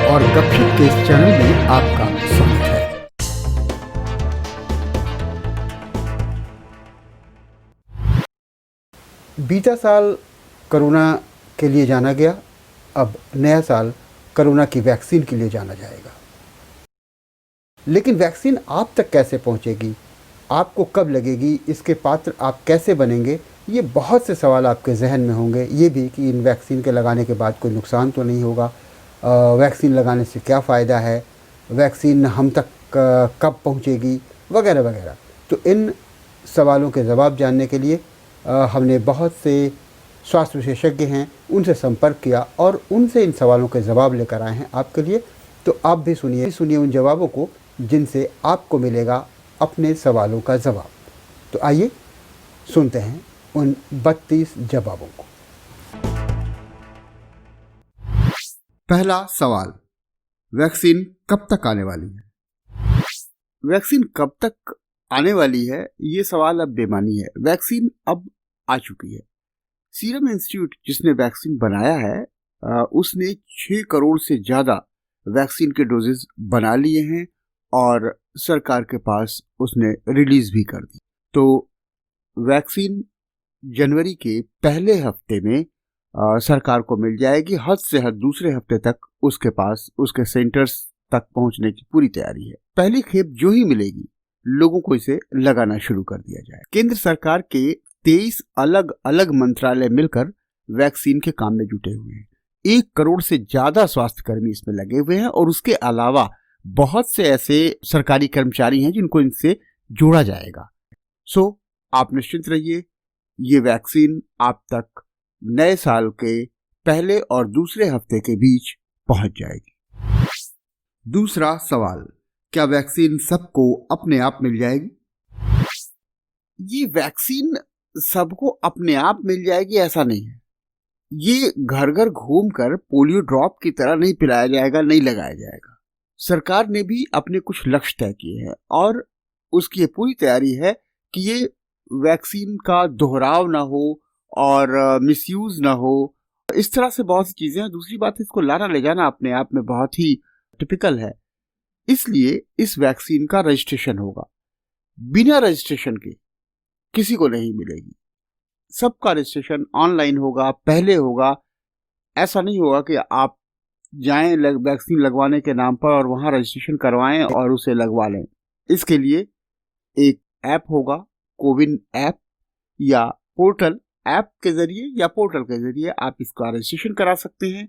और गपशप के इस चैनल में आपका स्वागत है। बीता साल कोरोना के लिए जाना गया, अब नया साल कोरोना की वैक्सीन के लिए जाना जाएगा। लेकिन वैक्सीन आप तक कैसे पहुंचेगी, आपको कब लगेगी, इसके पात्र आप कैसे बनेंगे, ये बहुत से सवाल आपके जहन में होंगे। ये भी कि इन वैक्सीन के लगाने के बाद कोई नुकसान तो नहीं होगा, वैक्सीन लगाने से क्या फ़ायदा है, वैक्सीन हम तक कब पहुंचेगी, वगैरह वगैरह। तो इन सवालों के जवाब जानने के लिए हमने बहुत से स्वास्थ्य विशेषज्ञ हैं उनसे संपर्क किया और उनसे इन सवालों के जवाब लेकर आए हैं आपके लिए। तो आप भी सुनिए उन जवाबों को जिनसे आपको मिलेगा अपने सवालों का जवाब। तो आइए सुनते हैं उन 32 जवाबों को। पहला सवाल, वैक्सीन कब तक आने वाली है? वैक्सीन कब तक आने वाली है, ये सवाल अब बेमानी है। वैक्सीन अब आ चुकी है। सीरम इंस्टीट्यूट जिसने वैक्सीन बनाया है उसने 6 करोड़ से ज़्यादा वैक्सीन के डोजेज बना लिए हैं और सरकार के पास उसने रिलीज भी कर दी। तो वैक्सीन जनवरी के पहले हफ्ते में सरकार को मिल जाएगी। हद से हद दूसरे हफ्ते तक उसके पास उसके सेंटर्स तक पहुंचने की पूरी तैयारी है। पहली खेप जो ही मिलेगी लोगों को इसे लगाना शुरू कर दिया जाए। केंद्र सरकार के 23 अलग अलग मंत्रालय मिलकर वैक्सीन के काम में जुटे हुए हैं। 1 करोड़ से ज्यादा स्वास्थ्य कर्मी इसमें लगे हुए हैं और उसके अलावा बहुत से ऐसे सरकारी कर्मचारी हैं जिनको इनसे जोड़ा जाएगा। सो आप निश्चिंत रहिए, ये वैक्सीन आप तक नए साल के पहले और दूसरे हफ्ते के बीच पहुंच जाएगी। दूसरा सवाल, क्या वैक्सीन सबको अपने आप मिल जाएगी? ये वैक्सीन सबको अपने आप मिल जाएगी ऐसा नहीं है। ये घर घर घूमकर पोलियो ड्रॉप की तरह नहीं पिलाया जाएगा, नहीं लगाया जाएगा। सरकार ने भी अपने कुछ लक्ष्य तय किए हैं और उसकी पूरी तैयारी है कि ये वैक्सीन का दोहराव ना हो और मिसयूज ना हो। इस तरह से बहुत सी चीजें हैं। दूसरी बात, इसको लाना ले जाना अपने आप में बहुत ही टिपिकल है। इसलिए इस वैक्सीन का रजिस्ट्रेशन होगा। बिना रजिस्ट्रेशन के किसी को नहीं मिलेगी। सबका रजिस्ट्रेशन ऑनलाइन होगा, पहले होगा। ऐसा नहीं होगा कि आप जाएं वैक्सीन लगवाने के नाम पर और वहां रजिस्ट्रेशन करवाएं और उसे लगवा लें। इसके लिए एक ऐप होगा, कोविन ऐप या पोर्टल। ऐप के जरिए या पोर्टल के जरिए आप इसका रजिस्ट्रेशन करा सकते हैं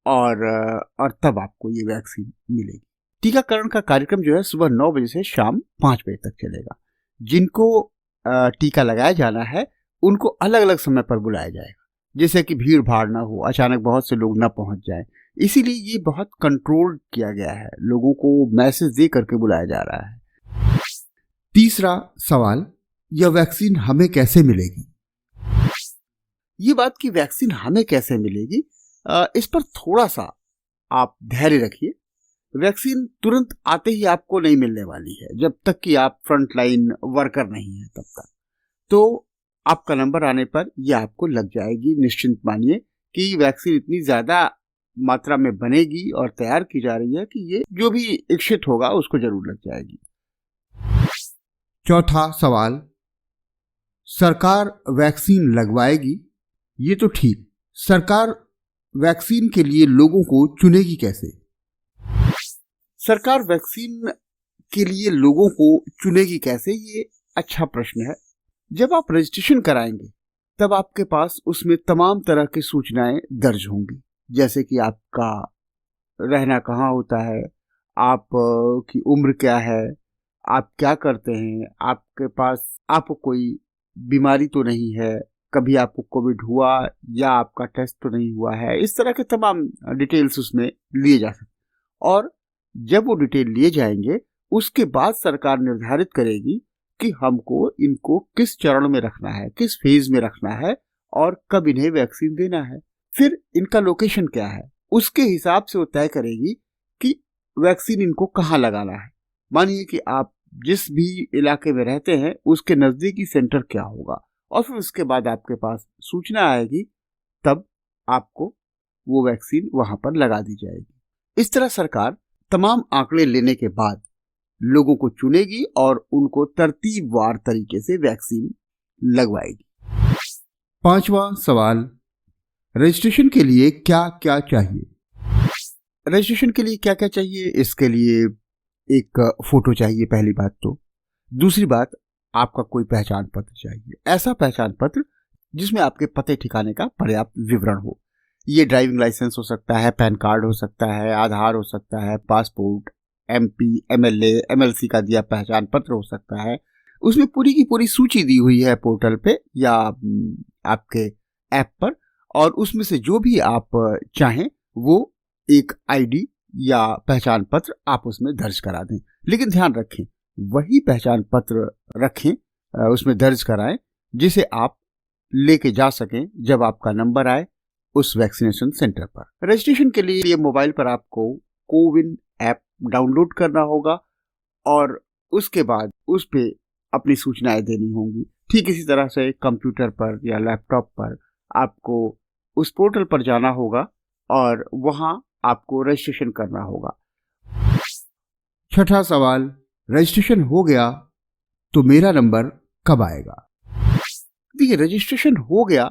और तब आपको ये वैक्सीन मिलेगी। टीकाकरण का कार्यक्रम जो है सुबह 9 बजे से शाम 5 बजे तक चलेगा। जिनको टीका लगाया जाना है उनको अलग अलग समय पर बुलाया जाएगा, जिससे कि भीड़ भाड़ ना हो, अचानक बहुत से लोग ना पहुंच जाएं। इसीलिए ये बहुत कंट्रोल किया गया है, लोगों को मैसेज दे करके बुलाया जा रहा है। तीसरा सवाल, यह वैक्सीन हमें कैसे मिलेगी? ये बात कि वैक्सीन हमें कैसे मिलेगी, इस पर थोड़ा सा आप धैर्य रखिए। वैक्सीन तुरंत आते ही आपको नहीं मिलने वाली है, जब तक कि आप फ्रंटलाइन वर्कर नहीं है तब तक। तो आपका नंबर आने पर यह आपको लग जाएगी। निश्चिंत मानिए कि वैक्सीन इतनी ज्यादा मात्रा में बनेगी और तैयार की जा रही है कि ये जो भी इच्छित होगा उसको जरूर लग जाएगी। चौथा सवाल, सरकार वैक्सीन लगवाएगी, ये तो ठीक, सरकार वैक्सीन के लिए लोगों को चुनेगी कैसे? सरकार वैक्सीन के लिए लोगों को चुनेगी कैसे, ये अच्छा प्रश्न है। जब आप रजिस्ट्रेशन कराएंगे तब आपके पास उसमें तमाम तरह की सूचनाएं दर्ज होंगी, जैसे कि आपका रहना कहाँ होता है, आप की उम्र क्या है, आप क्या करते हैं, आपके पास आपको कोई बीमारी तो नहीं है, कभी आपको कोविड हुआ या आपका टेस्ट तो नहीं हुआ है। इस तरह के तमाम डिटेल्स उसमें लिए जा सकते। और जब वो डिटेल लिए जाएंगे उसके बाद सरकार निर्धारित करेगी कि हमको इनको किस चरण में रखना है, किस फेज में रखना है और कब इन्हें वैक्सीन देना है। फिर इनका लोकेशन क्या है, उसके हिसाब से वो तय करेगी कि वैक्सीन इनको कहाँ लगाना है। मानिए कि आप जिस भी इलाके में रहते हैं उसके नजदीकी सेंटर क्या होगा और फिर उसके बाद आपके पास सूचना आएगी, तब आपको वो वैक्सीन वहां पर लगा दी जाएगी। इस तरह सरकार तमाम आंकड़े लेने के बाद लोगों को चुनेगी और उनको तरतीबवार तरीके से वैक्सीन लगवाएगी। 5वां सवाल, रजिस्ट्रेशन के लिए क्या क्या चाहिए? रजिस्ट्रेशन के लिए क्या क्या चाहिए? इसके लिए एक फोटो चाहिए पहली बात तो। दूसरी बात, आपका कोई पहचान पत्र चाहिए, ऐसा पहचान पत्र जिसमें आपके पते ठिकाने का पर्याप्त विवरण हो। ये ड्राइविंग लाइसेंस हो सकता है, पैन कार्ड हो सकता है, आधार हो सकता है, पासपोर्ट, एमपी, एमएलए, एमएलसी का दिया पहचान पत्र हो सकता है। उसमें पूरी की पूरी सूची दी हुई है पोर्टल पे या आपके ऐप पर, और उसमें से जो भी आप चाहें वो एक आईडी या पहचान पत्र आप उसमें दर्ज करा दें। लेकिन ध्यान रखें, वही पहचान पत्र रखें, उसमें दर्ज कराएं जिसे आप लेके जा सकें जब आपका नंबर आए उस वैक्सीनेशन सेंटर पर। रजिस्ट्रेशन के लिए मोबाइल पर आपको कोविन ऐप डाउनलोड करना होगा और उसके बाद उस पे अपनी सूचनाएं देनी होंगी। ठीक इसी तरह से कंप्यूटर पर या लैपटॉप पर आपको उस पोर्टल पर जाना होगा और वहां आपको रजिस्ट्रेशन करना होगा। 6वां सवाल, रजिस्ट्रेशन हो गया तो मेरा नंबर कब आएगा? देखिए, रजिस्ट्रेशन हो गया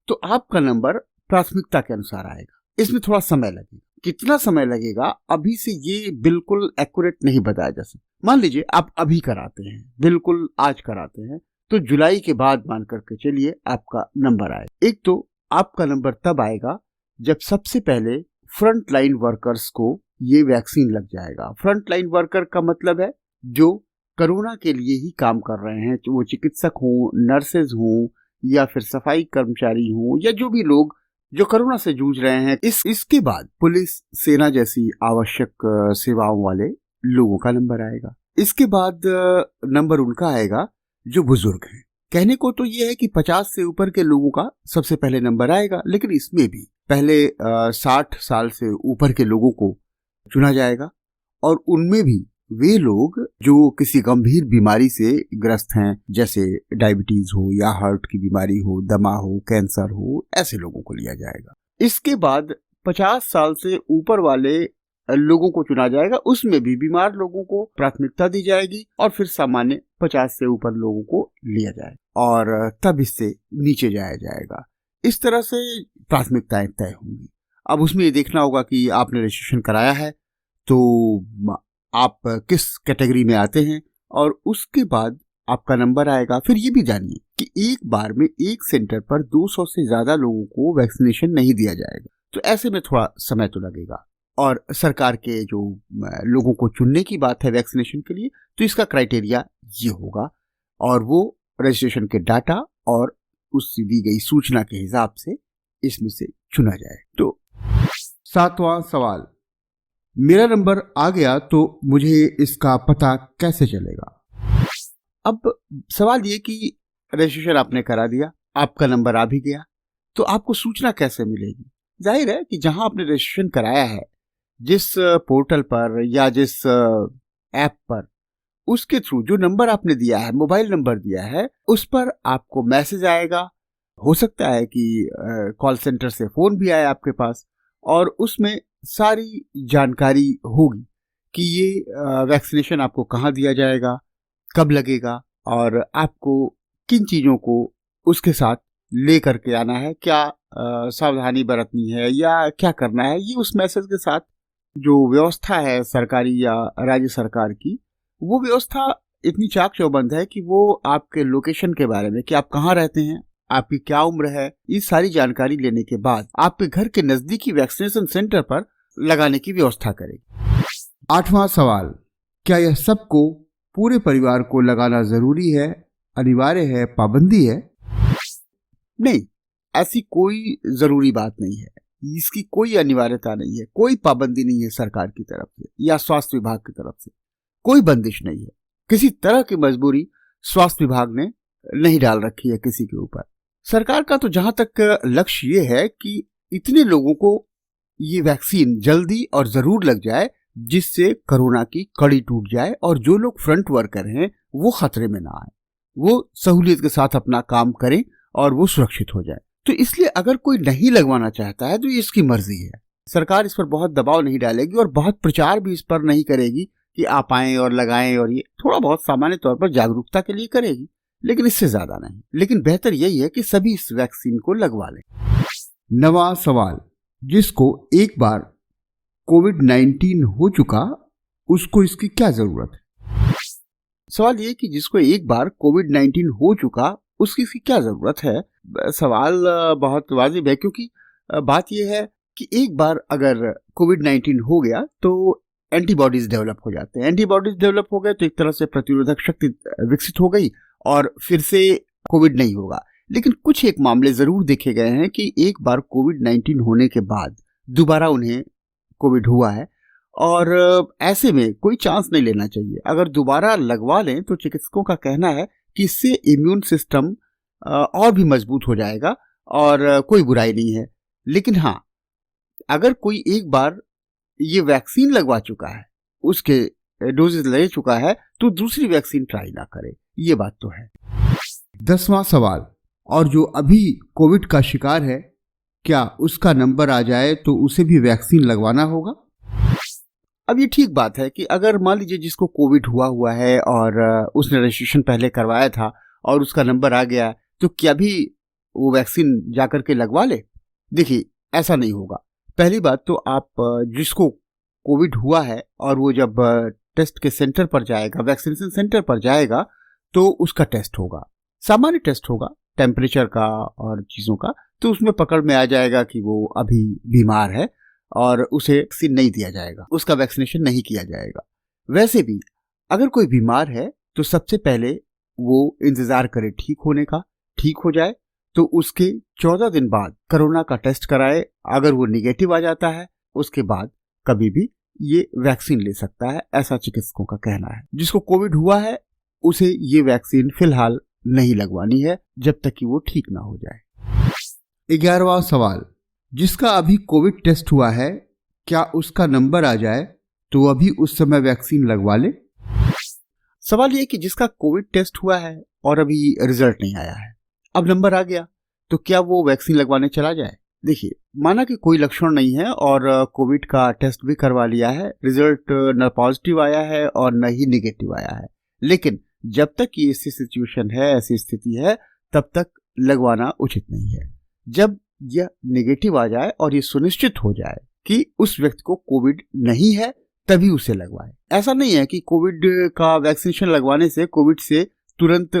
तो आपका नंबर प्राथमिकता के अनुसार आएगा। इसमें थोड़ा समय लगेगा। कितना समय लगेगा अभी से ये बिल्कुल एक्यूरेट नहीं बताया जा सकता। मान लीजिए आप अभी कराते हैं, बिल्कुल आज कराते हैं, तो जुलाई के बाद मान करके चलिए आपका नंबर आए। एक तो आपका नंबर तब आएगा जब सबसे पहले फ्रंट लाइन वर्कर्स को ये वैक्सीन लग जाएगा। फ्रंट लाइन वर्कर का मतलब है जो कोरोना के लिए ही काम कर रहे हैं, वो चिकित्सक हों, नर्सेज हों या फिर सफाई कर्मचारी हों या जो भी लोग जो कोरोना से जूझ रहे हैं। इसके बाद पुलिस, सेना जैसी आवश्यक सेवाओं वाले लोगों का नंबर आएगा। इसके बाद नंबर उनका आएगा जो बुजुर्ग हैं। कहने को तो ये है कि 50 से ऊपर के लोगों का सबसे पहले नंबर आएगा, लेकिन इसमें भी पहले 60 साल से ऊपर के लोगों को चुना जाएगा और उनमें भी वे लोग जो किसी गंभीर बीमारी से ग्रस्त हैं, जैसे डायबिटीज हो या हार्ट की बीमारी हो, दमा हो, कैंसर हो, ऐसे लोगों को लिया जाएगा। इसके बाद 50 साल से ऊपर वाले लोगों को चुना जाएगा, उसमें भी बीमार लोगों को प्राथमिकता दी जाएगी और फिर सामान्य 50 से ऊपर लोगों को लिया जाएगा और तब इससे नीचे जाया जाएगा। इस तरह से प्राथमिकताएं तय होंगी। अब उसमें ये देखना होगा कि आपने रजिस्ट्रेशन कराया है तो आप किस कैटेगरी में आते हैं और उसके बाद आपका नंबर आएगा। फिर ये भी जानिए कि एक बार में एक सेंटर पर 200 से ज्यादा लोगों को वैक्सीनेशन नहीं दिया जाएगा, तो ऐसे में थोड़ा समय तो लगेगा। और सरकार के जो लोगों को चुनने की बात है वैक्सीनेशन के लिए, तो इसका क्राइटेरिया ये होगा और वो रजिस्ट्रेशन के डाटा और उससे दी गई सूचना के हिसाब से इसमें से चुना जाए। तो 7वां सवाल, मेरा नंबर आ गया तो मुझे इसका पता कैसे चलेगा? अब सवाल ये कि रजिस्ट्रेशन आपने करा दिया, आपका नंबर आ भी गया, तो आपको सूचना कैसे मिलेगी? जाहिर है कि जहां आपने रजिस्ट्रेशन कराया है, जिस पोर्टल पर या जिस ऐप पर, उसके थ्रू जो नंबर आपने दिया है, मोबाइल नंबर दिया है, उस पर आपको मैसेज आएगा। हो सकता है कि कॉल सेंटर से फोन भी आए आपके पास और उसमें सारी जानकारी होगी कि ये वैक्सीनेशन आपको कहाँ दिया जाएगा, कब लगेगा और आपको किन चीज़ों को उसके साथ ले करके आना है, क्या सावधानी बरतनी है या क्या करना है। ये उस मैसेज के साथ जो व्यवस्था है सरकारी या राज्य सरकार की, वो व्यवस्था इतनी चाक चौबंद है कि वो आपके लोकेशन के बारे में, कि आप कहाँ रहते हैं, आपकी क्या उम्र है, ये सारी जानकारी लेने के बाद आपके घर के नजदीकी वैक्सीनेशन सेंटर पर लगाने की व्यवस्था करेगी। 8वां सवाल, क्या यह सबको, पूरे परिवार को लगाना जरूरी है, अनिवार्य है, पाबंदी है? नहीं, ऐसी कोई जरूरी बात नहीं है, इसकी कोई अनिवार्यता नहीं है, कोई पाबंदी नहीं है सरकार की तरफ से या स्वास्थ्य विभाग की तरफ से, कोई बंदिश नहीं है। किसी तरह की मजबूरी स्वास्थ्य विभाग ने नहीं डाल रखी है किसी के ऊपर। सरकार का तो जहां तक लक्ष्य ये है कि इतने लोगों को ये वैक्सीन जल्दी और जरूर लग जाए जिससे कोरोना की कड़ी टूट जाए और जो लोग फ्रंट वर्कर हैं वो खतरे में ना आए, वो सहूलियत के साथ अपना काम करें और वो सुरक्षित हो जाए। तो इसलिए अगर कोई नहीं लगवाना चाहता है तो ये इसकी मर्जी है, सरकार इस पर बहुत दबाव नहीं डालेगी और बहुत प्रचार भी इस पर नहीं करेगी कि आप आएं और लगाएं, और ये थोड़ा बहुत सामान्य तौर पर जागरूकता के लिए करेगी, लेकिन इससे ज्यादा नहीं। लेकिन बेहतर यही है कि सभी इस वैक्सीन को लगवा लें। नवा सवाल, जिसको एक बार कोविड-19 हो चुका उसको इसकी क्या जरूरत है? सवाल ये कि जिसको एक बार कोविड-19 हो चुका उसकी इसकी क्या जरूरत है। सवाल बहुत वाजिब है, क्योंकि बात यह है कि एक बार अगर कोविड-19 हो गया तो एंटीबॉडीज डेवलप हो जाते हैं। एंटीबॉडीज डेवलप हो गए तो एक तरह से प्रतिरोधक शक्ति विकसित हो गई और फिर से कोविड नहीं होगा। लेकिन कुछ एक मामले जरूर देखे गए हैं कि एक बार कोविड-19 होने के बाद दोबारा उन्हें कोविड हुआ है, और ऐसे में कोई चांस नहीं लेना चाहिए। अगर दोबारा लगवा लें तो चिकित्सकों का कहना है कि इससे इम्यून सिस्टम और भी मजबूत हो जाएगा और कोई बुराई नहीं है। लेकिन हाँ, अगर कोई एक बार ये वैक्सीन लगवा चुका है, उसके डोजेस ले चुका है, तो दूसरी वैक्सीन ट्राई ना करे, ये बात तो है। 10वां सवाल, और जो अभी कोविड का शिकार है, क्या उसका नंबर आ जाए तो उसे भी वैक्सीन लगवाना होगा? अब ये ठीक बात है कि अगर मान लीजिए जिसको कोविड हुआ है और उसने रजिस्ट्रेशन पहले करवाया था और उसका नंबर आ गया, तो क्या भी वो वैक्सीन जाकर के लगवा ले? देखिए, ऐसा नहीं होगा। पहली बात तो आप जिसको कोविड हुआ है और वो जब टेस्ट के सेंटर पर जाएगा, वैक्सीनेशन सेंटर पर जाएगा, तो उसका टेस्ट होगा, सामान्य टेस्ट होगा टेम्परेचर का और चीज़ों का, तो उसमें पकड़ में आ जाएगा कि वो अभी बीमार है और उसे वैक्सीन नहीं दिया जाएगा, उसका वैक्सीनेशन नहीं किया जाएगा। वैसे भी अगर कोई बीमार है तो सबसे पहले वो इंतजार करे ठीक होने का, ठीक हो जाए तो उसके 14 दिन बाद कोरोना का टेस्ट कराए। अगर वो निगेटिव आ जाता है उसके बाद कभी भी ये वैक्सीन ले सकता है, ऐसा चिकित्सकों का कहना है। जिसको कोविड हुआ है उसे ये वैक्सीन फिलहाल नहीं लगवानी है जब तक कि वो ठीक ना हो जाए। 11वां सवाल, जिसका अभी कोविड टेस्ट हुआ है, क्या उसका नंबर आ जाए तो अभी उस समय वैक्सीन लगवा ले? सवाल ये कि जिसका कोविड टेस्ट हुआ है और अभी रिजल्ट नहीं आया है, अब नंबर आ गया, तो क्या वो वैक्सीन लगवाने चला जाए? देखिए, माना कि कोई लक्षण नहीं है और कोविड का टेस्ट भी करवा लिया है, रिजल्ट न पॉजिटिव आया है और न ही निगेटिव आया है, लेकिन जब तक ये ऐसी सिचुएशन है, ऐसी स्थिति है, तब तक लगवाना उचित नहीं है। जब यह निगेटिव आ जाए और ये सुनिश्चित हो जाए कि उस व्यक्ति को कोविड नहीं है, तभी उसे लगवाए। ऐसा नहीं है कि कोविड का वैक्सीनेशन लगवाने से कोविड से तुरंत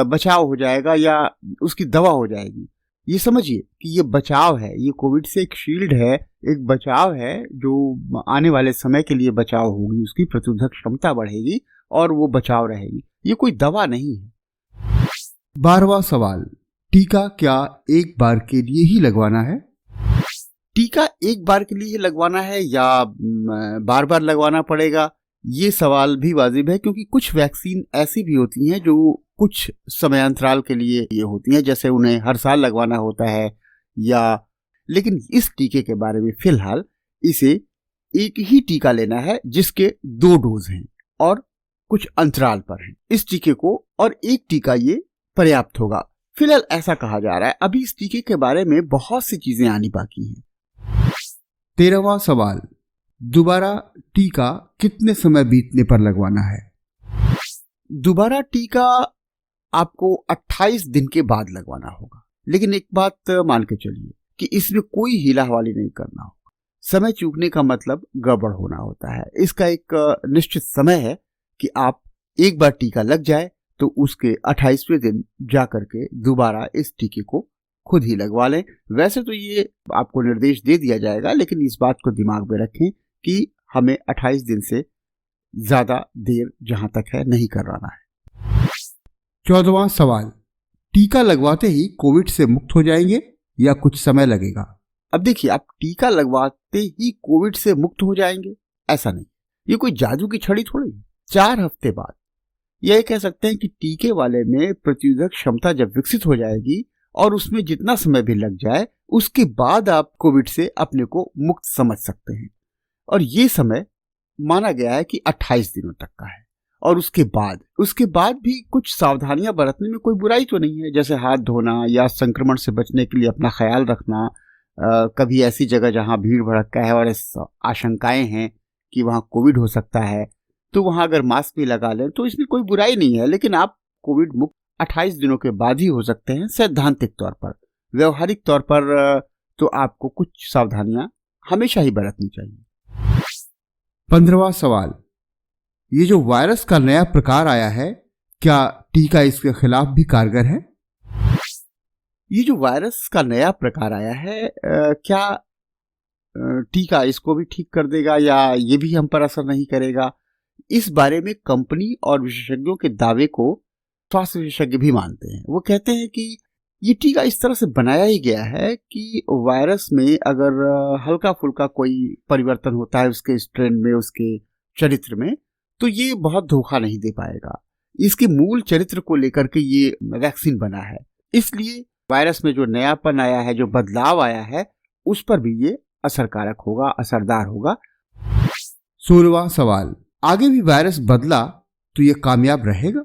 बचाव हो जाएगा या उसकी दवा हो जाएगी। ये समझिए कि ये बचाव है, ये कोविड से एक शील्ड है, एक बचाव है जो आने वाले समय के लिए बचाव होगी, उसकी प्रतिरोधक क्षमता बढ़ेगी और वो बचाव रहेगी। ये कोई दवा नहीं है। 12वां सवाल, टीका क्या एक बार के लिए ही लगवाना है? टीका एक बार के लिए लगवाना है या बार बार लगवाना पड़ेगा, ये सवाल भी वाजिब है, क्योंकि कुछ वैक्सीन ऐसी भी होती हैं जो कुछ समयांतराल के लिए ये होती हैं, जैसे उन्हें हर साल लगवाना होता है लेकिन इस टीके के बारे में फिलहाल इसे एक ही टीका लेना है जिसके 2 डोज हैं और कुछ अंतराल पर हैं। इस टीके को और एक टीका ये पर्याप्त होगा, फिलहाल ऐसा कहा जा रहा है। अभी इस टीके के बारे में बहुत सी चीजें आनी बाकी हैं। 13वां सवाल, दोबारा टीका कितने समय बीतने पर लगवाना है? दोबारा टीका आपको 28 दिन के बाद लगवाना होगा, लेकिन एक बात मान के चलिए कि इसमें कोई हीला हवाली नहीं करना होगा। समय चूकने का मतलब गड़बड़ होना होता है। इसका एक निश्चित समय है कि आप एक बार टीका लग जाए तो उसके 28वें दिन जाकर के दोबारा इस टीके को खुद ही लगवा लें। वैसे तो ये आपको निर्देश दे दिया जाएगा, लेकिन इस बात को दिमाग में रखें कि हमें 28 दिन से ज्यादा देर जहां तक है नहीं करवाना है। 14वां सवाल, टीका लगवाते ही कोविड से मुक्त हो जाएंगे या कुछ समय लगेगा? अब देखिए, आप टीका लगवाते ही कोविड से मुक्त हो जाएंगे ऐसा नहीं, ये कोई जादू की छड़ी थोड़ी है। 4 हफ्ते बाद यह कह सकते हैं कि टीके वाले में प्रतिरोधक क्षमता जब विकसित हो जाएगी और उसमें जितना समय भी लग जाए, उसके बाद आप कोविड से अपने को मुक्त समझ सकते हैं। और ये समय माना गया है कि 28 दिनों तक का है। और उसके बाद भी कुछ सावधानियां बरतने में कोई बुराई तो नहीं है, जैसे हाथ धोना या संक्रमण से बचने के लिए अपना ख्याल रखना, कभी ऐसी जगह जहाँ भीड़ भड़क्का है और इस आशंकाएं हैं कि वहाँ कोविड हो सकता है, तो वहाँ अगर मास्क भी लगा लें तो इसमें कोई बुराई नहीं है। लेकिन आप कोविड मुक्त 28 दिनों के बाद ही हो सकते हैं सैद्धांतिक तौर पर। व्यवहारिक तौर पर तो आपको कुछ सावधानियां हमेशा ही बरतनी चाहिए। 15वां सवाल, ये जो वायरस का नया प्रकार आया है, क्या टीका इसके खिलाफ भी कारगर है? ये जो वायरस का नया प्रकार आया है, क्या टीका इसको भी ठीक कर देगा या ये भी हम पर असर नहीं करेगा? इस बारे में कंपनी और विशेषज्ञों के दावे को स्वास्थ्य विशेषज्ञ भी मानते हैं। वो कहते हैं कि ये टीका इस तरह से बनाया ही गया है कि वायरस में अगर हल्का फुल्का कोई परिवर्तन होता है उसके स्ट्रेन में, उसके चरित्र में, तो ये बहुत धोखा नहीं दे पाएगा। इसके मूल चरित्र को लेकर के ये वैक्सीन बना है। इसलिए वायरस में जो नयापन आया है, जो बदलाव आया है, उस पर भी ये असरकारक होगा, असरदार होगा। 16वां सवाल, आगे भी वायरस बदला तो ये कामयाब रहेगा?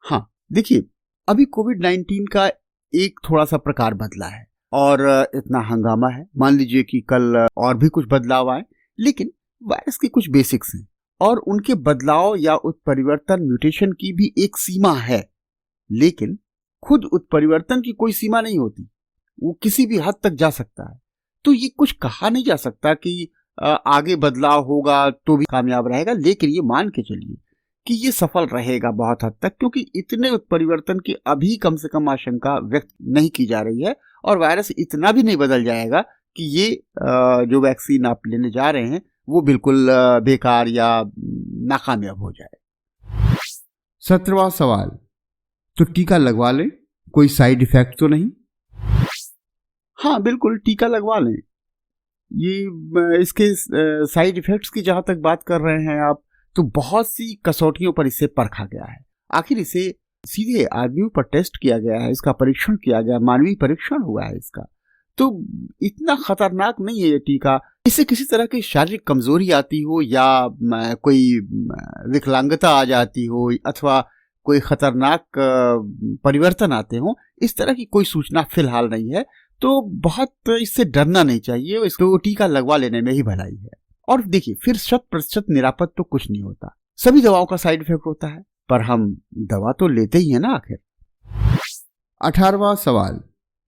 हाँ, देखिए, अभी कोविड-19 का एक थोड़ा सा प्रकार बदला है और इतना हंगामा है। मान लीजिए कि कल और भी कुछ बदलाव आए, लेकिन वायरस के कुछ बेसिक्स हैं और उनके बदलाव या उत्परिवर्तन, म्यूटेशन की भी एक सीमा है। लेकिन खुद उत्परिवर्तन की कोई सीमा नहीं होती, वो किसी भी हद तक जा सकता है। तो ये कुछ कहा नहीं जा सकता कि आगे बदलाव होगा तो भी कामयाब रहेगा, लेकिन ये मान के चलिए कि ये सफल रहेगा बहुत हद तक, क्योंकि इतने उत्परिवर्तन की अभी कम से कम आशंका व्यक्त नहीं की जा रही है और वायरस इतना भी नहीं बदल जाएगा कि ये जो वैक्सीन आप लेने जा रहे हैं वो बिल्कुल बेकार या नाकामयाब हो जाए। 17वां सवाल, तो टीका लगवा लें, कोई साइड इफेक्ट तो नहीं? हाँ, बिल्कुल टीका लगवा लें। ये इसके साइड इफेक्ट्स की जहां तक बात कर रहे हैं आप, तो बहुत सी कसौटियों पर इसे परखा गया है। आखिर इसे सीधे आदमियों पर टेस्ट किया गया है, इसका परीक्षण किया गया, मानवीय परीक्षण हुआ है इसका, तो इतना खतरनाक नहीं है ये टीका। इससे किसी तरह की शारीरिक कमजोरी आती हो या कोई विकलांगता आ जाती हो अथवा कोई खतरनाक परिवर्तन आते हो, इस तरह की कोई सूचना फिलहाल नहीं है। तो बहुत इससे डरना नहीं चाहिए, इसको टीका लगवा लेने में ही भलाई है। और देखिए, फिर 100% निरापद तो कुछ नहीं होता, सभी दवाओं का साइड इफेक्ट होता है, पर हम दवा तो लेते ही है ना आखिर। 18वां सवाल,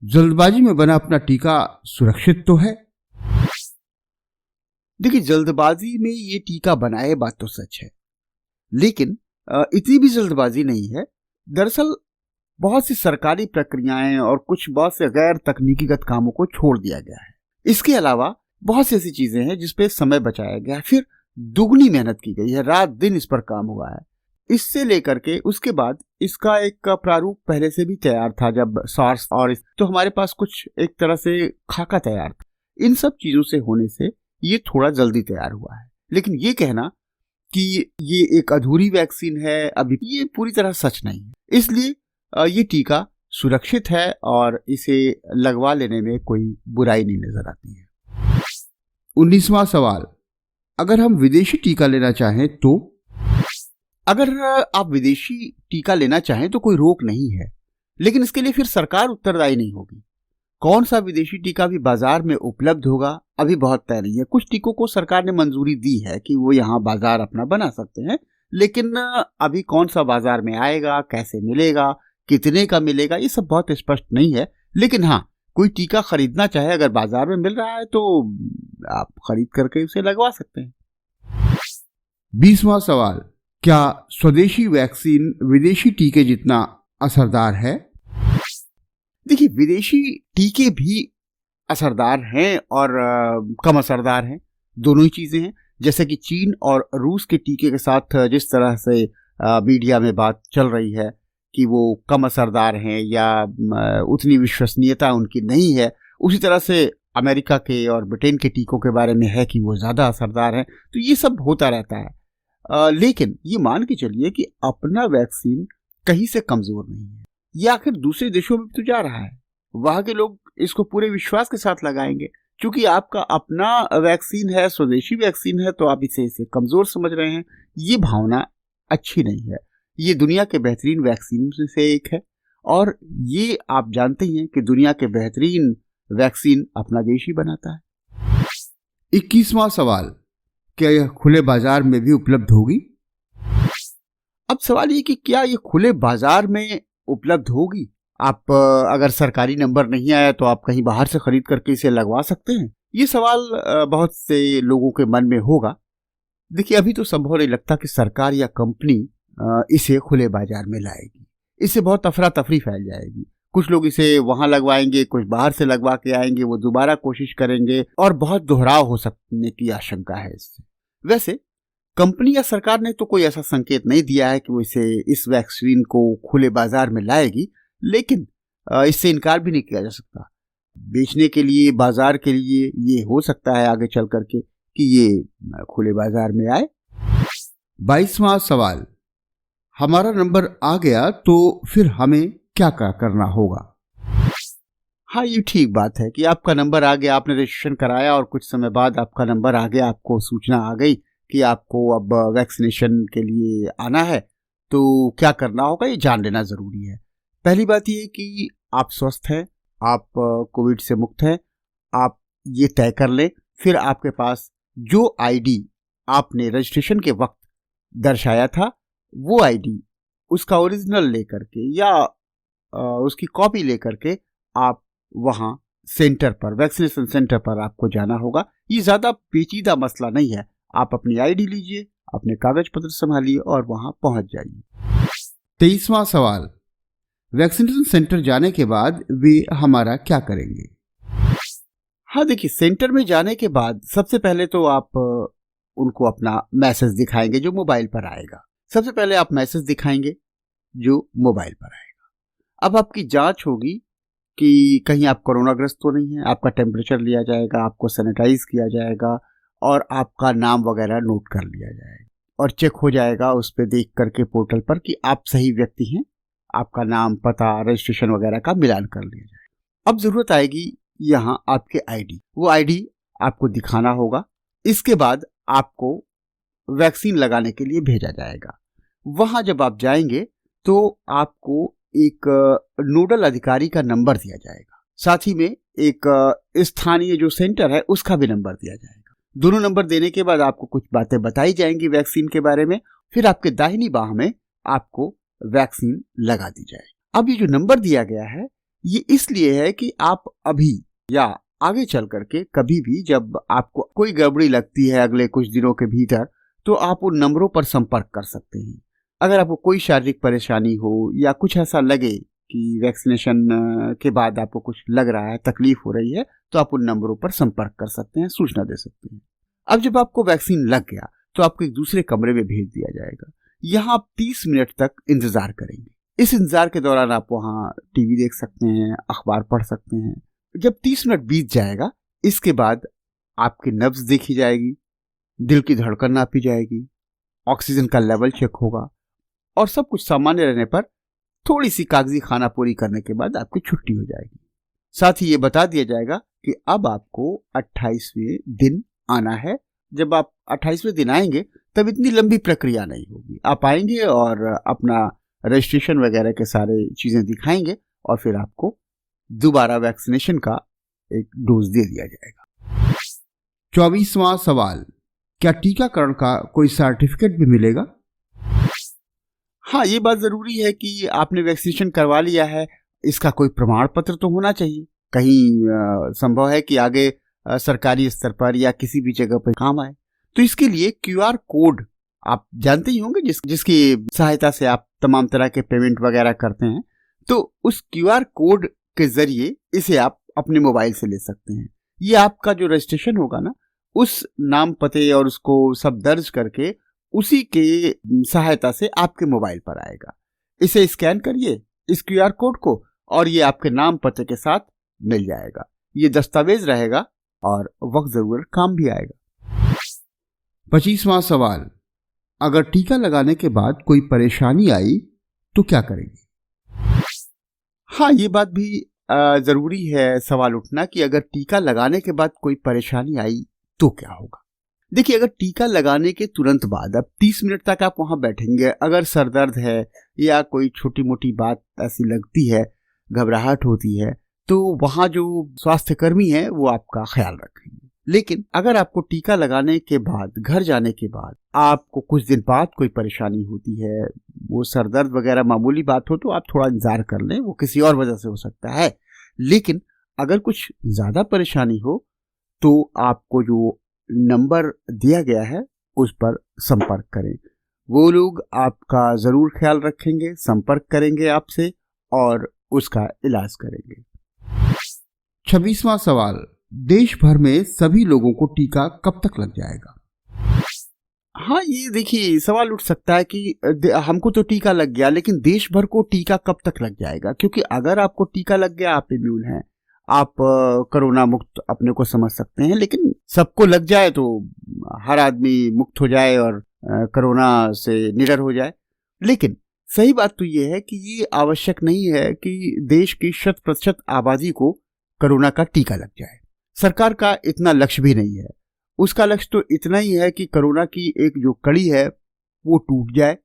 जल्दबाजी में बना अपना टीका सुरक्षित तो है? देखिए, जल्दबाजी में ये टीका बनाए बात तो सच है, लेकिन इतनी भी जल्दबाजी नहीं है। दरअसल बहुत सी सरकारी प्रक्रियाएं और कुछ बहुत से गैर तकनीकीगत कामों को छोड़ दिया गया है। इसके अलावा बहुत सी ऐसी चीजें हैं जिसपे समय बचाया गया है, फिर दुगनी मेहनत की गई है, रात दिन इस पर काम हुआ है। इससे लेकर के उसके बाद इसका एक प्रारूप पहले से भी तैयार था, जब सार्स और तो हमारे पास कुछ एक तरह से खाका तैयार था। इन सब चीजों से होने से ये थोड़ा जल्दी तैयार हुआ है, लेकिन ये कहना कि ये एक अधूरी वैक्सीन है अभी, ये पूरी तरह सच नहीं है। इसलिए ये टीका सुरक्षित है और इसे लगवा लेने में कोई बुराई नहीं नजर आती है। 19वां सवाल, अगर हम विदेशी टीका लेना चाहें तो? अगर आप विदेशी टीका लेना चाहें तो कोई रोक नहीं है, लेकिन इसके लिए फिर सरकार उत्तरदायी नहीं होगी। कौन सा विदेशी टीका भी बाजार में उपलब्ध होगा अभी बहुत तय नहीं है। कुछ टीकों को सरकार ने मंजूरी दी है कि वो यहाँ बाजार अपना बना सकते हैं, लेकिन अभी कौन सा बाजार में आएगा, कैसे मिलेगा, कितने का मिलेगा, ये सब बहुत स्पष्ट नहीं है। लेकिन हाँ, कोई टीका खरीदना चाहे, अगर बाजार में मिल रहा है तो आप खरीद करके उसे लगवा सकते हैं। 20वां सवाल, क्या स्वदेशी वैक्सीन विदेशी टीके जितना असरदार है? देखिए, विदेशी टीके भी असरदार हैं और कम असरदार हैं, दोनों ही चीजें हैं। जैसे कि चीन और रूस के टीके के साथ जिस तरह से मीडिया में बात चल रही है कि वो कम असरदार हैं या उतनी विश्वसनीयता उनकी नहीं है, उसी तरह से अमेरिका के और ब्रिटेन के टीकों के बारे में है कि वो ज़्यादा असरदार हैं। तो ये सब होता रहता है, लेकिन ये मान के चलिए कि अपना वैक्सीन कहीं से कमज़ोर नहीं है। ये आखिर दूसरे देशों में तो जा रहा है, वहाँ के लोग इसको पूरे विश्वास के साथ लगाएंगे। क्योंकि आपका अपना वैक्सीन है, स्वदेशी वैक्सीन है, तो आप इसे कमज़ोर समझ रहे हैं। ये भावना अच्छी नहीं है। ये दुनिया के बेहतरीन वैक्सीन में से एक है और ये आप जानते ही हैं कि दुनिया के बेहतरीन वैक्सीन अपना देश ही बनाता है। 21वां सवाल, क्या यह खुले बाजार में भी उपलब्ध होगी? अब सवाल ये कि क्या ये खुले बाजार में उपलब्ध होगी? आप अगर सरकारी नंबर नहीं आया तो आप कहीं बाहर से खरीद करके इसे लगवा सकते हैं? ये सवाल बहुत से लोगों के मन में होगा। देखिए, अभी तो संभव नहीं लगता कि सरकार या कंपनी इसे खुले बाजार में लाएगी। इससे बहुत अफरा तफरी फैल जाएगी। कुछ लोग इसे वहां लगवाएंगे, कुछ बाहर से लगवा के आएंगे, वो दोबारा कोशिश करेंगे और बहुत दोहराव हो सकने की आशंका है इससे। वैसे कंपनी या सरकार ने तो कोई ऐसा संकेत नहीं दिया है कि वो इस वैक्सीन को खुले बाजार में लाएगी, लेकिन इससे इनकार भी नहीं किया जा सकता। बेचने के लिए, बाजार के लिए ये हो सकता है आगे चल करके कि ये खुले बाजार में आए। 22वां सवाल, हमारा नंबर आ गया तो फिर हमें क्या करना होगा? हाँ, ये ठीक बात है कि आपका नंबर आ गया, आपने रजिस्ट्रेशन कराया और कुछ समय बाद आपका नंबर आ गया, आपको सूचना आ गई कि आपको अब वैक्सीनेशन के लिए आना है। तो क्या करना होगा ये जान लेना ज़रूरी है। पहली बात ये कि आप स्वस्थ हैं, आप कोविड से मुक्त हैं, आप ये तय कर लें। फिर आपके पास जो आईडी आपने रजिस्ट्रेशन के वक्त दर्शाया था, वो आईडी उसका ओरिजिनल लेकर के या उसकी कॉपी लेकर के आप वहाँ सेंटर पर, वैक्सीनेशन सेंटर पर आपको जाना होगा। ये ज़्यादा पेचीदा मसला नहीं है। आप अपनी आईडी लीजिए, अपने कागज पत्र संभालिए और वहाँ पहुँच जाइए। 23वां सवाल, वैक्सीनेशन सेंटर जाने के बाद वे हमारा क्या करेंगे? हाँ, देखिए, सेंटर में जाने के बाद सबसे पहले तो आप उनको अपना मैसेज दिखाएंगे जो मोबाइल पर आएगा। सबसे पहले आप मैसेज दिखाएंगे जो मोबाइल पर आएगा। अब आपकी जांच होगी कि कहीं आप कोरोनाग्रस्त तो नहीं है। आपका टेम्परेचर लिया जाएगा, आपको सैनिटाइज किया जाएगा और आपका नाम वगैरह नोट कर लिया जाएगा और चेक हो जाएगा उस पर देख करके पोर्टल पर कि आप सही व्यक्ति हैं। आपका नाम, पता, रजिस्ट्रेशन वगैरह का मिलान कर लिया जाएगा। अब जरूरत आएगी यहाँ आपके आईडी। वो आईडी आपको दिखाना होगा। इसके बाद आपको वैक्सीन लगाने के लिए भेजा जाएगा। वहां जब आप जाएंगे तो आपको एक नोडल अधिकारी का नंबर दिया जाएगा। साथ ही में एक स्थानीय जो सेंटर है उसका भी नंबर दिया जाएगा। दोनों नंबर देने के बाद आपको कुछ बातें बताई जाएंगी वैक्सीन के बारे में। फिर आपके दाहिनी बाह में आपको वैक्सीन लगा दी जाएगी। अब ये जो नंबर दिया गया है ये इसलिए है कि आप अभी या आगे चल करके कभी भी जब आपको कोई गड़बड़ी लगती है अगले कुछ दिनों के भीतर, तो आप उन नंबरों पर संपर्क कर सकते हैं। अगर आपको कोई शारीरिक परेशानी हो या कुछ ऐसा लगे कि वैक्सीनेशन के बाद आपको कुछ लग रहा है, तकलीफ हो रही है, तो आप उन नंबरों पर संपर्क कर सकते हैं, सूचना दे सकते हैं। अब जब आपको वैक्सीन लग गया तो आपको एक दूसरे कमरे में भेज दिया जाएगा। यहाँ आप 30 मिनट तक इंतजार करेंगे। इस इंतजार के दौरान आप वहाँ टीवी देख सकते हैं, अखबार पढ़ सकते हैं। जब 30 मिनट बीत जाएगा, इसके बाद आपकी नब्ज देखी जाएगी, दिल की धड़कन नापी जाएगी, ऑक्सीजन का लेवल चेक होगा और सब कुछ सामान्य रहने पर थोड़ी सी कागजी खाना पूरी करने के बाद आपकी छुट्टी हो जाएगी। साथ ही ये बता दिया जाएगा कि अब आपको 28वें दिन आना है। जब आप 28वें दिन आएंगे तब इतनी लंबी प्रक्रिया नहीं होगी। आप आएंगे और अपना रजिस्ट्रेशन वगैरह के सारे चीजें दिखाएंगे और फिर आपको दोबारा वैक्सीनेशन का एक डोज दे दिया जाएगा। 24वां सवाल, क्या टीकाकरण का कोई सर्टिफिकेट भी मिलेगा? हाँ, ये बात जरूरी है कि आपने वैक्सीनेशन करवा लिया है, इसका कोई प्रमाण पत्र तो होना चाहिए। कहीं संभव है कि आगे सरकारी स्तर पर या किसी भी जगह पर काम आए, तो इसके लिए क्यूआर कोड आप जानते ही होंगे जिसकी सहायता से आप तमाम तरह के पेमेंट वगैरह करते हैं। तो उस क्यूआर कोड के जरिए इसे आप अपने मोबाइल से ले सकते हैं। ये आपका जो रजिस्ट्रेशन होगा ना, उस नाम, पते और उसको सब दर्ज करके उसी के सहायता से आपके मोबाइल पर आएगा। इसे स्कैन करिए इस क्यूआर कोड को और ये आपके नाम, पते के साथ मिल जाएगा। ये दस्तावेज रहेगा और वक्त जरूरत काम भी आएगा। 25वां सवाल, अगर टीका लगाने के बाद कोई परेशानी आई तो क्या करेंगे? हाँ, ये बात भी जरूरी है सवाल उठना कि अगर टीका लगाने के बाद कोई परेशानी आई तो क्या होगा। देखिए, अगर टीका लगाने के तुरंत बाद अब 30 मिनट तक आप वहां बैठेंगे, अगर सर दर्द है या कोई छोटी मोटी बात ऐसी लगती है, घबराहट होती है, तो वहाँ जो स्वास्थ्य कर्मी है वो आपका ख्याल रखेंगे। लेकिन अगर आपको टीका लगाने के बाद, घर जाने के बाद आपको कुछ दिन बाद कोई परेशानी होती है, वो सर दर्द वगैरह मामूली बात हो, तो आप थोड़ा इंतजार कर लें, वो किसी और वजह से हो सकता है। लेकिन अगर कुछ ज़्यादा परेशानी हो तो आपको जो नंबर दिया गया है उस पर संपर्क करें। वो लोग आपका ज़रूर ख्याल रखेंगे, संपर्क करेंगे आपसे और उसका इलाज करेंगे। 26वां सवाल, देश भर में सभी लोगों को टीका कब तक लग जाएगा? हाँ, ये देखिए सवाल उठ सकता है कि हमको तो टीका लग गया, लेकिन देश भर को टीका कब तक लग जाएगा? क्योंकि अगर आपको टीका लग गया, आप इम्यून हैं, आप कोरोना मुक्त अपने को समझ सकते हैं, लेकिन सबको लग जाए तो हर आदमी मुक्त हो जाए और कोरोना से निडर हो जाए। लेकिन सही बात तो ये है कि ये आवश्यक नहीं है कि देश की 100% आबादी को कोरोना का टीका लग जाए। सरकार का इतना लक्ष्य भी नहीं है। उसका लक्ष्य तो इतना ही है कि कोरोना की एक जो कड़ी है वो टूट जाए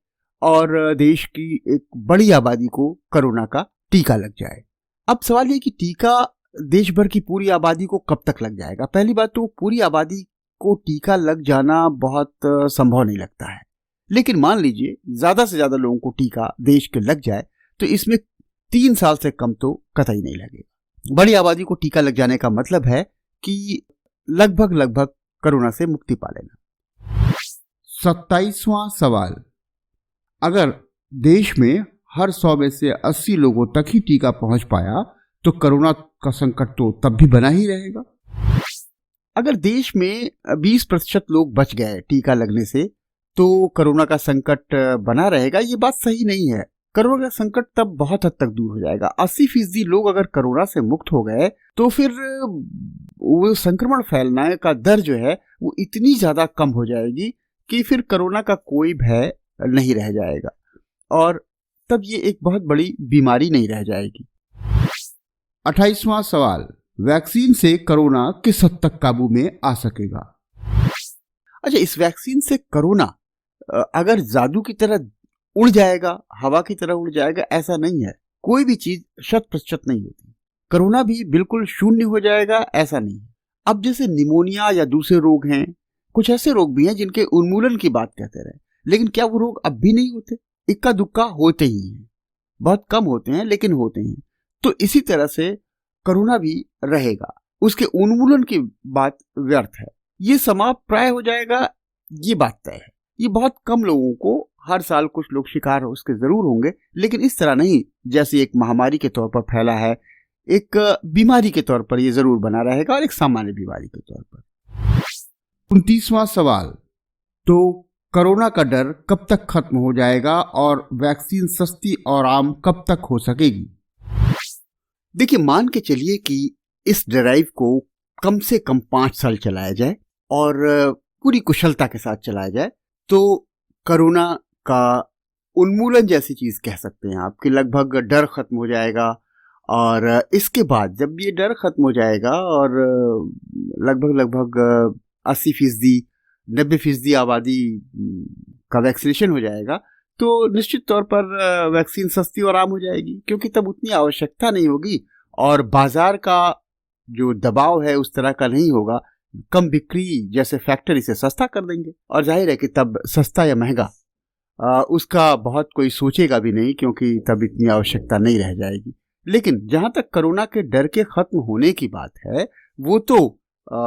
और देश की एक बड़ी आबादी को कोरोना का टीका लग जाए। अब सवाल ये कि टीका देश भर की पूरी आबादी को कब तक लग जाएगा? पहली बात तो पूरी आबादी को टीका लग जाना बहुत संभव नहीं लगता है, लेकिन मान लीजिए ज़्यादा से ज़्यादा लोगों को टीका देश के लग जाए तो इसमें 3 साल से कम तो कतई नहीं लगेगा। बड़ी आबादी को टीका लग जाने का मतलब है कि लगभग कोरोना से मुक्ति पा लेना। 27वां सवाल, अगर देश में हर 100 में से 80 लोगों तक ही टीका पहुंच पाया तो कोरोना का संकट तो तब भी बना ही रहेगा। अगर देश में 20% लोग बच गए टीका लगने से तो कोरोना का संकट बना रहेगा, ये बात सही नहीं है। कोरोना का संकट तब बहुत हद तक दूर हो जाएगा। 80% लोग अगर कोरोना से मुक्त हो गए तो फिर वो संक्रमण फैलने का दर जो है वो इतनी ज्यादा कम हो जाएगी कि फिर कोरोना का कोई भय नहीं रह जाएगा और तब ये एक बहुत बड़ी बीमारी नहीं रह जाएगी। 28वां सवाल, वैक्सीन से कोरोना किस हद तक काबू में आ सकेगा? अच्छा, इस वैक्सीन से कोरोना अगर जादू की तरह उड़ जाएगा, हवा की तरह उड़ जाएगा, ऐसा नहीं है। कोई भी चीज 100% नहीं होती। कोरोना भी बिल्कुल शून्य हो जाएगा, ऐसा नहीं है। अब जैसे निमोनिया या दूसरे रोग हैं, कुछ ऐसे रोग भी हैं जिनके उन्मूलन की बात कहते रहे, लेकिन क्या वो रोग अब भी नहीं होते? इक्का दुक्का होते ही हैं, बहुत कम होते हैं लेकिन होते हैं। तो इसी तरह से कोरोना भी रहेगा, उसके उन्मूलन की बात व्यर्थ है। ये समाप्त प्राय हो जाएगा, ये बात तय है। ये बहुत कम लोगों को, हर साल कुछ लोग शिकार उसके जरूर होंगे, लेकिन इस तरह नहीं जैसे एक महामारी के तौर पर फैला है। एक बीमारी के तौर पर ये जरूर बना रहेगा और एक सामान्य बीमारी के तौर पर। 29वां सवाल, तो कोरोना का डर कब तक खत्म हो जाएगा और वैक्सीन सस्ती और आम कब तक हो सकेगी? देखिए, मान के चलिए कि इस ड्राइव को कम से कम 5 साल चलाया जाए और पूरी कुशलता के साथ चलाया जाए तो कोरोना का उन्मूलन जैसी चीज कह सकते हैं आप कि लगभग डर खत्म हो जाएगा। और इसके बाद जब ये डर खत्म हो जाएगा और लगभग 80% 90% आबादी का वैक्सीनेशन हो जाएगा तो निश्चित तौर पर वैक्सीन सस्ती और आम हो जाएगी, क्योंकि तब उतनी आवश्यकता नहीं होगी और बाजार का जो दबाव है उस तरह का नहीं होगा। कम बिक्री जैसे फैक्टर इसे सस्ता कर देंगे और जाहिर है कि तब सस्ता या महंगा उसका बहुत कोई सोचेगा भी नहीं, क्योंकि तब इतनी आवश्यकता नहीं रह जाएगी। लेकिन जहां तक कोरोना के डर के खत्म होने की बात है, वो तो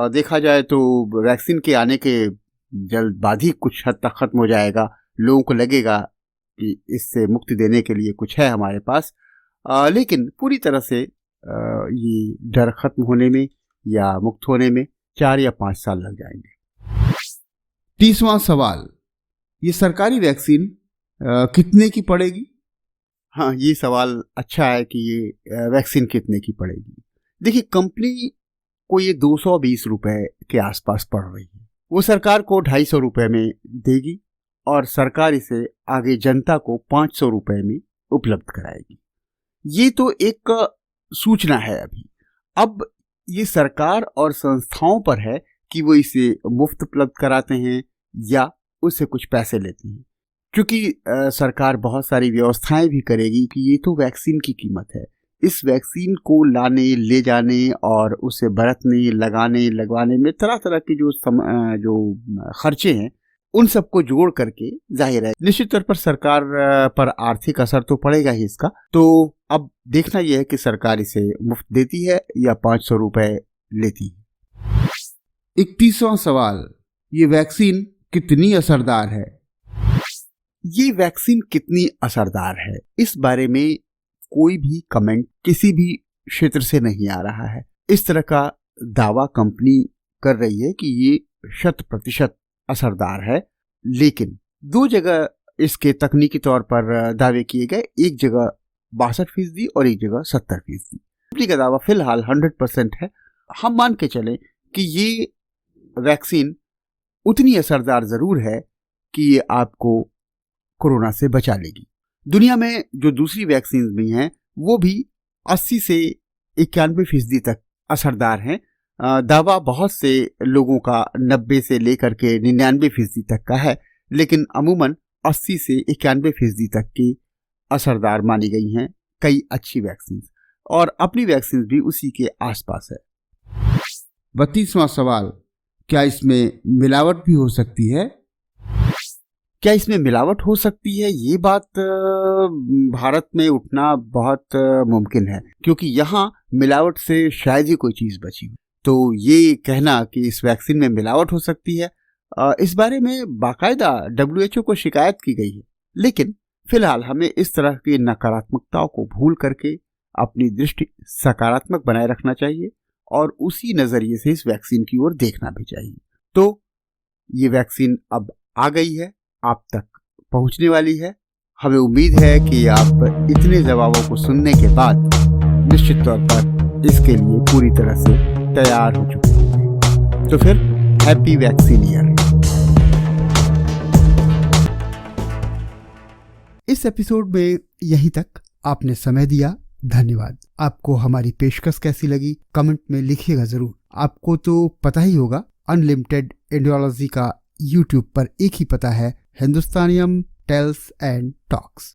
देखा जाए तो वैक्सीन के आने के जल्द बाद ही कुछ हद तक खत्म हो जाएगा। लोगों को लगेगा कि इससे मुक्ति देने के लिए कुछ है हमारे पास, लेकिन पूरी तरह से ये डर खत्म होने में या मुक्त होने में 4 या 5 साल लग जाएंगे। 30वां सवाल, ये सरकारी वैक्सीन कितने की पड़ेगी? हाँ, ये सवाल अच्छा है कि ये वैक्सीन कितने की पड़ेगी। देखिए, कंपनी को ये 220 रुपए के आसपास पड़ रही है। वो सरकार को 250 रुपए में देगी और सरकार इसे आगे जनता को 500 रुपए में उपलब्ध कराएगी। ये तो एक सूचना है अभी। अब ये सरकार और संस्थाओं पर है कि वो इसे मुफ्त उपलब्ध कराते हैं या उससे कुछ पैसे लेते हैं, क्योंकि सरकार बहुत सारी व्यवस्थाएं भी करेगी कि ये तो वैक्सीन की कीमत है, इस वैक्सीन को लाने, ले जाने और उसे बरतने, लगाने, लगवाने में तरह तरह के जो खर्चे हैं उन सबको जोड़ करके जाहिर है निश्चित तौर पर सरकार पर आर्थिक असर तो पड़ेगा ही इसका। तो अब देखना यह है कि सरकार इसे मुफ्त देती है या 500 रुपए लेती है। 31वां सवाल, ये वैक्सीन कितनी असरदार है? ये वैक्सीन कितनी असरदार है, इस बारे में कोई भी कमेंट किसी भी क्षेत्र से नहीं आ रहा है। इस तरह का दावा कंपनी कर रही है कि ये 100% असरदार है, लेकिन 2 जगह इसके तकनीकी तौर पर दावे किए गए, एक जगह 62% और एक जगह 70%। कंपनी का दावा फिलहाल 100% है। हम मान के चलें कि ये वैक्सीन उतनी असरदार जरूर है कि ये आपको कोरोना से बचा लेगी। दुनिया में जो दूसरी वैक्सीन भी हैं वो भी 80 से 91% तक असरदार हैं। दावा बहुत से लोगों का 90 से लेकर के 99% तक का है, लेकिन अमूमन 80 से 91% तक की असरदार मानी गई हैं कई अच्छी वैक्सीन, और अपनी वैक्सीन भी उसी के आसपास है। 32वां सवाल, क्या इसमें मिलावट भी हो सकती है? क्या इसमें मिलावट हो सकती है, ये बात भारत में उठना बहुत मुमकिन है, क्योंकि यहाँ मिलावट से शायद ही कोई चीज़ बची। तो ये कहना कि इस वैक्सीन में मिलावट हो सकती है, इस बारे में बाकायदा WHO को शिकायत की गई है, लेकिन फिलहाल हमें इस तरह की नकारात्मकताओं को भूल करके अपनी दृष्टि सकारात्मक बनाए रखना चाहिए और उसी नज़रिए से इस वैक्सीन की ओर देखना भी चाहिए। तो ये वैक्सीन अब आ गई है, आप तक पहुंचने वाली है। हमें उम्मीद है कि आप इतने जवाबों को सुनने के बाद निश्चित तौर पर इसके लिए पूरी तरह से तैयार हो चुके हैं। तो फिर हैप्पी वैक्सीन ईयर। इस एपिसोड में यहीं तक। आपने समय दिया, धन्यवाद। आपको हमारी पेशकश कैसी लगी कमेंट में लिखिएगा जरूर। आपको तो पता ही होगा, अनलिमिटेड इंडियोलॉजी का YouTube पर एक ही पता है, हिंदुस्तानियम टेल्स एंड टॉक्स।